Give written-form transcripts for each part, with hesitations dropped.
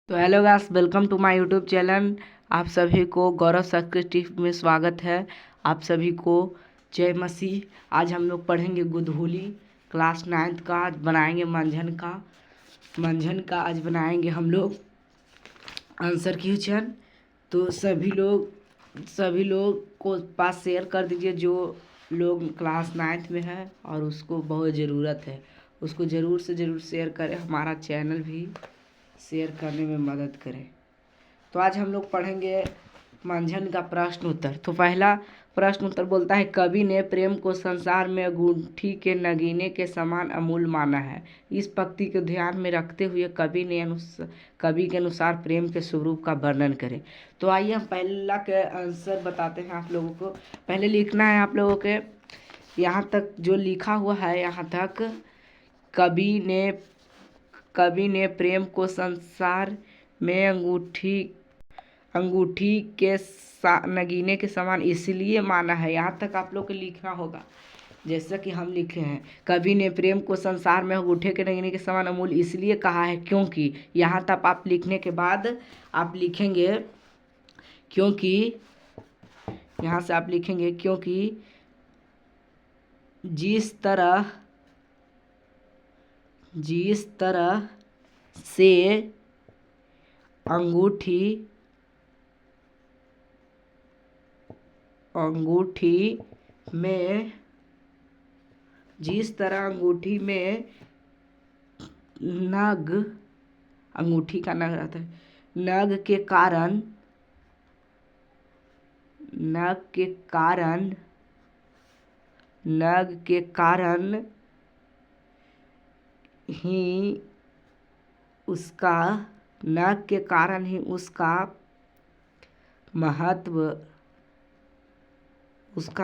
तो hello guys, welcome to my YouTube channel. आप सभी को गौरव सक्सेस में स्वागत है। आप सभी को जय मसीह। आज हम लोग पढ़ेंगे गुदहुली क्लास 9th का। आज बनाएंगे मंझन का आज बनाएंगे हम लोग आंसर क्वेश्चन। तो सभी लोग को पास शेयर कर दीजिए जो लोग क्लास 9th में है और उसको बहुत ज़रूरत है। उसको ज़रूर से ज़रूर शेयर करें, हमारा चैनल भी शेयर करने में मदद करें। तो आज हम लोग पढ़ेंगे मंझन का प्रश्न उत्तर। तो पहला प्रश्न उत्तर बोलता है, कवि ने प्रेम को संसार में अंगूठी के नगीने के समान अमूल्य माना है। इस पंक्ति को ध्यान में रखते हुए कवि के अनुसार प्रेम के स्वरूप का वर्णन करें। तो आइए हम पहला के आंसर बताते हैं आप लोगों को। पहले लिखना है आप लोगों के यहाँ तक जो लिखा हुआ है, यहाँ तक कवि ने प्रेम को संसार में अंगूठी के नगीने के समान इसलिए माना है। यहाँ तक आप लोग को लिखना होगा जैसा कि हम लिखे हैं। कवि ने प्रेम को संसार में अंगूठे के नगीने के समान अमूल्य इसलिए कहा है क्योंकि। यहाँ तक आप लिखने के बाद आप लिखेंगे क्योंकि। यहाँ से आप लिखेंगे क्योंकि जिस तरह से अंगूठी में जिस तरह अंगूठी में अंगूठी का नग रहता है, नग के कारण ही उसका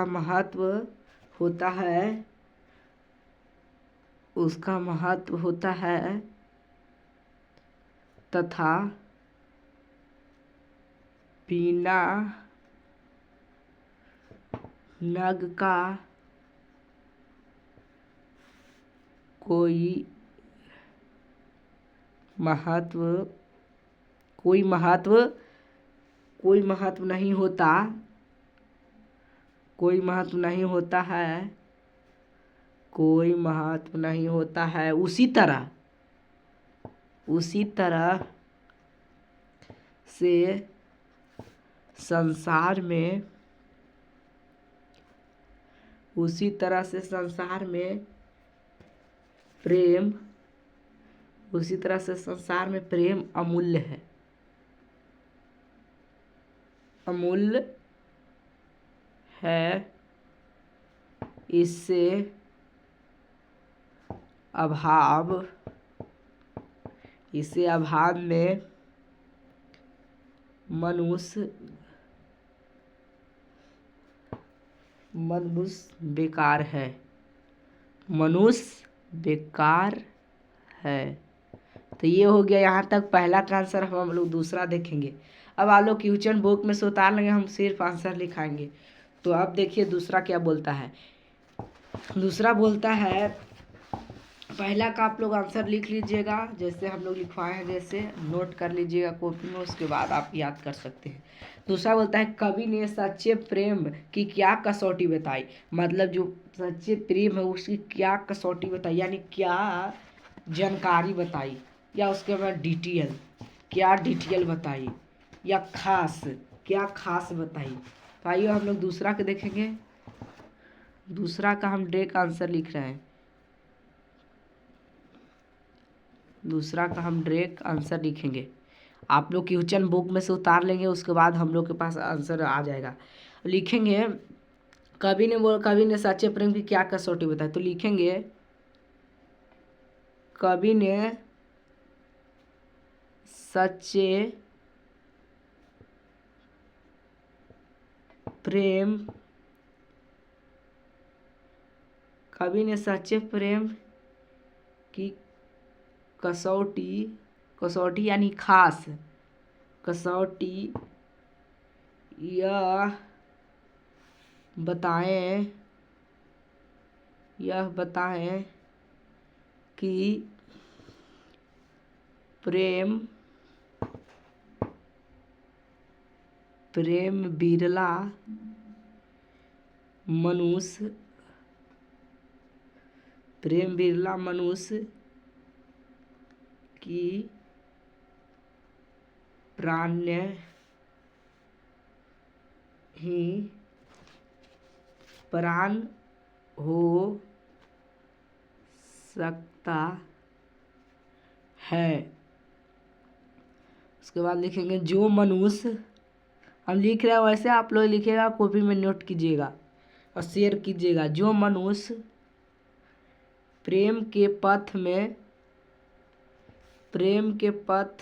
महत्व होता है तथा बिना नग का कोई महत्व नहीं होता है। उसी तरह से संसार में प्रेम अमूल्य है। इससे अभाव में मनुष्य बेकार है। तो ये हो गया यहाँ तक पहला का आंसर। हम लोग दूसरा देखेंगे। अब आप लोग क्वेश्चन बुक में से उतार लेंगे, हम सिर्फ आंसर लिखाएंगे। तो अब देखिए दूसरा क्या बोलता है। दूसरा बोलता है, पहला का आप लोग आंसर लिख लीजिएगा जैसे हम लोग लिखवाए हैं, जैसे नोट कर लीजिएगा कॉपी में, उसके बाद आप याद कर सकते हैं। दूसरा बोलता है, कवि ने सच्चे प्रेम की क्या कसौटी बताई। मतलब जो सच्चे प्रेम है उसकी क्या कसौटी बताई, यानी क्या जानकारी बताई, या उसके बाद डिटेल बताई, या क्या खास बताई। तो आइए हम लोग दूसरा के देखेंगे। दूसरा का हम डायरेक्ट आंसर लिख रहे हैं। दूसरा का हम डायरेक्ट आंसर लिखेंगे। आप लोग क्वेश्चन बुक में से उतार लेंगे, उसके बाद हम लोग के पास आंसर आ जाएगा। लिखेंगे कवि ने सच्चे प्रेम की क्या कसौटी बताई। तो लिखेंगे कवि ने सच्चे प्रेम की कसौटी यानी खास कसौटी यह बताएं कि प्रेम प्रेम बिरला मनुष्य की प्राण हो सकता है। उसके बाद लिखेंगे जो मनुष्य, हम लिख रहे हैं वैसे आप लोग लिखिएगा, कॉपी में नोट कीजिएगा और शेयर कीजिएगा। जो मनुष्य प्रेम के पथ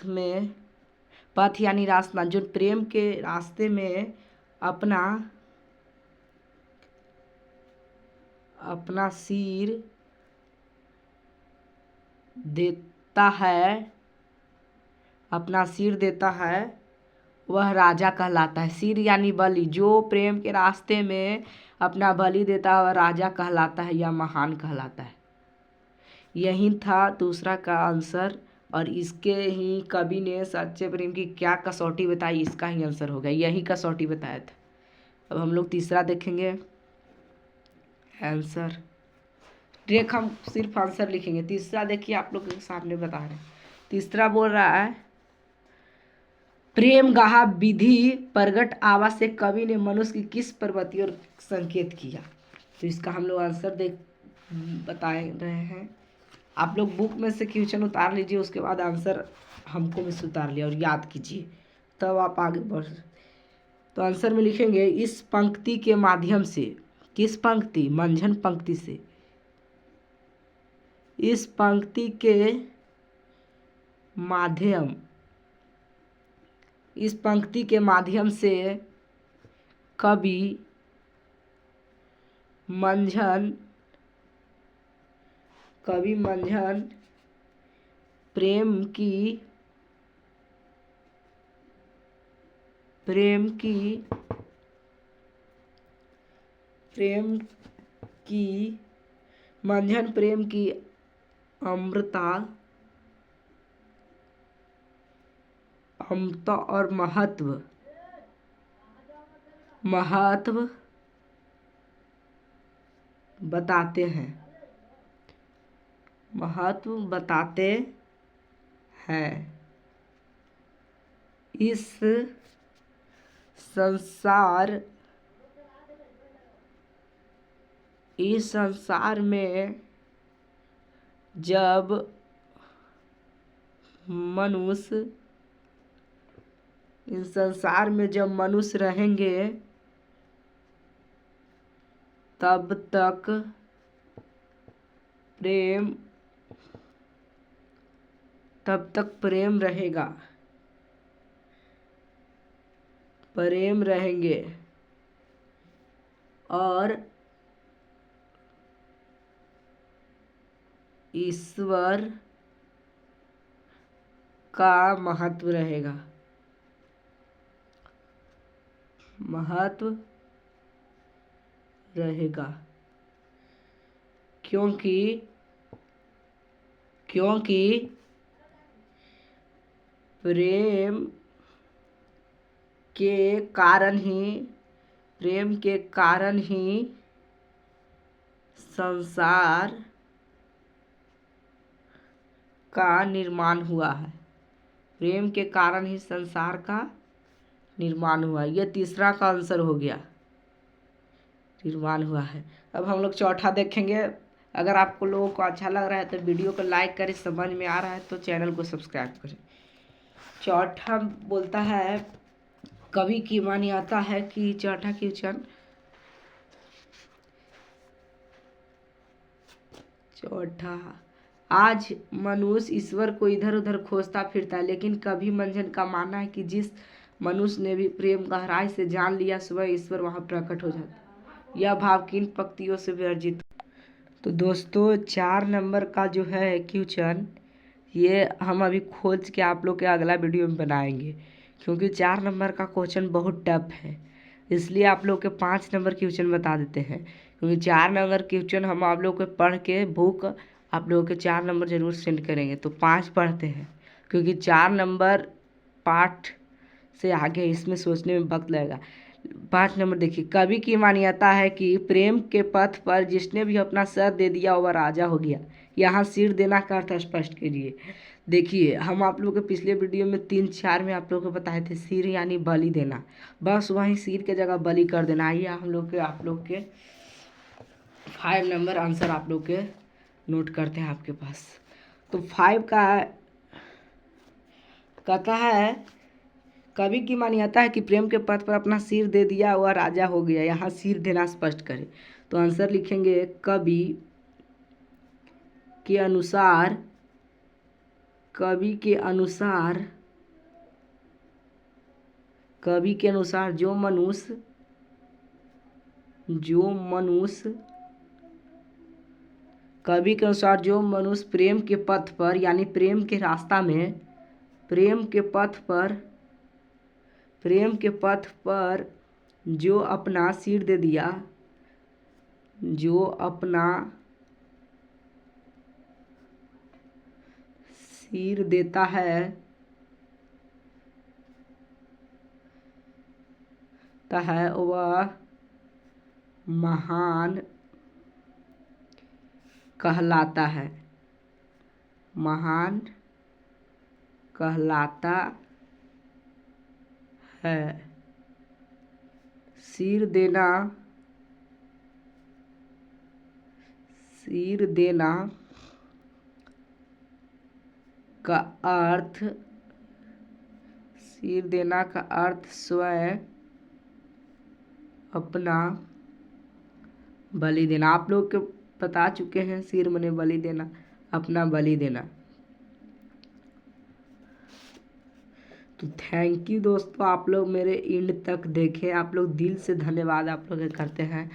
में पथ यानी रास्ता, जो प्रेम के रास्ते में अपना सिर देता है वह राजा कहलाता है। सिर यानी बलि, जो प्रेम के रास्ते में अपना बलि देता है वह राजा कहलाता है या महान कहलाता है। यही था दूसरा का आंसर, और इसके ही कवि ने सच्चे प्रेम की क्या कसौटी बताई, इसका ही आंसर होगा, यही कसौटी बताया था। अब हम लोग तीसरा देखेंगे आंसर। डायरेक्ट हम सिर्फ आंसर लिखेंगे। तीसरा देखिए, आप लोग के सामने बता रहे हैं। तीसरा बोल रहा है प्रेम गाहा विधि प्रगट आवाज से कवि ने मनुष्य की किस प्रवृत्ति और संकेत किया। तो इसका हम लोग आंसर बता रहे हैं। आप लोग बुक में से क्वेश्चन उतार लीजिए, उसके बाद आंसर हमको में से उतार लिया और याद कीजिए, तब आप आगे बढ़। तो आंसर में लिखेंगे इस पंक्ति के माध्यम से। किस पंक्ति? मंझन पंक्ति से। इस पंक्ति के माध्यम से कवि मंझन प्रेम की अमृता और महत्व बताते हैं। इस संसार में जब मनुष्य रहेंगे तब तक प्रेम रहेंगे और ईश्वर का महत्व रहेगा। क्योंकि प्रेम के कारण ही संसार का निर्माण हुआ है। प्रेम के कारण ही संसार का निर्माण हुआ है। यह तीसरा का आंसर हो गया, निर्माण हुआ है। अब हम लोग चौथा देखेंगे। अगर आपको लोगों को अच्छा लग रहा है तो वीडियो को लाइक करें, समझ में आ रहा है तो चैनल को सब्सक्राइब करें। चौथा बोलता है, कवि की मान्यता है कि चौथा क्वेश्चन, आज मनुष्य ईश्वर को इधर उधर खोजता फिरता है, लेकिन कवि मंझन का मानना है कि जिस मनुष्य ने भी प्रेम गहराई से जान लिया, स्वयं ईश्वर वहाँ प्रकट हो जाता। यह भाव किन पंक्तियों से विवर्जित। तो दोस्तों 4 नंबर का जो है क्वेश्चन, ये हम अभी खोज के आप लोग के अगला वीडियो में बनाएंगे, क्योंकि 4 नंबर का क्वेश्चन बहुत टफ है। इसलिए आप लोग के 5 नंबर क्वेश्चन बता देते हैं, क्योंकि 4 नंबर क्वेश्चन हम आप लोग को पढ़ के बुक आप लोगों के 4 नंबर जरूर सेंड करेंगे। तो 5 पढ़ते हैं, क्योंकि 4 नंबर पार्ट से आगे इसमें सोचने में वक्त लगेगा। 5 नंबर देखिए, कवि की मान्यता है कि प्रेम के पथ पर जिसने भी अपना सर दे दिया वह राजा हो गया। यहाँ सिर देना का अर्थ स्पष्ट कीजिए। देखिए, हम आप लोगों के पिछले वीडियो में 3-4 में आप लोगों को बताए थे सिर यानी बलि देना, बस वहीं सिर के जगह बलि कर देना। आइए हम लोग के आप लोग के 5 नंबर आंसर आप लोग के नोट करते हैं आपके पास। तो 5 का कहता है, कवि की मान्यता है कि प्रेम के पथ पर अपना सिर दे दिया वह राजा हो गया। यहाँ सिर देना स्पष्ट करें, तो आंसर लिखेंगे कवि के अनुसार, कवि के अनुसार, कवि के अनुसार जो मनुष्य कवि के अनुसार जो मनुष्य प्रेम के पथ पर यानी प्रेम के रास्ता में, प्रेम के पथ पर जो अपना सिर दे दिया, जो अपना सिर देता है वह महान कहलाता है, महान कहलाता है। सिर देना का अर्थ, सिर देना का अर्थ स्वयं अपना बलि देना। आप लोग के बता चुके हैं, सिर मने बलि देना, अपना बलि देना। तो थैंक यू दोस्तों, आप लोग मेरे एंड तक देखे, आप लोग दिल से धन्यवाद आप लोग करते हैं।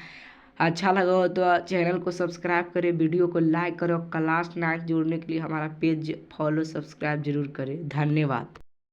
अच्छा लगा हो तो चैनल को सब्सक्राइब करें, वीडियो को लाइक करो, क्लास 9 जोड़ने के लिए हमारा पेज फॉलो सब्सक्राइब जरूर करें। धन्यवाद।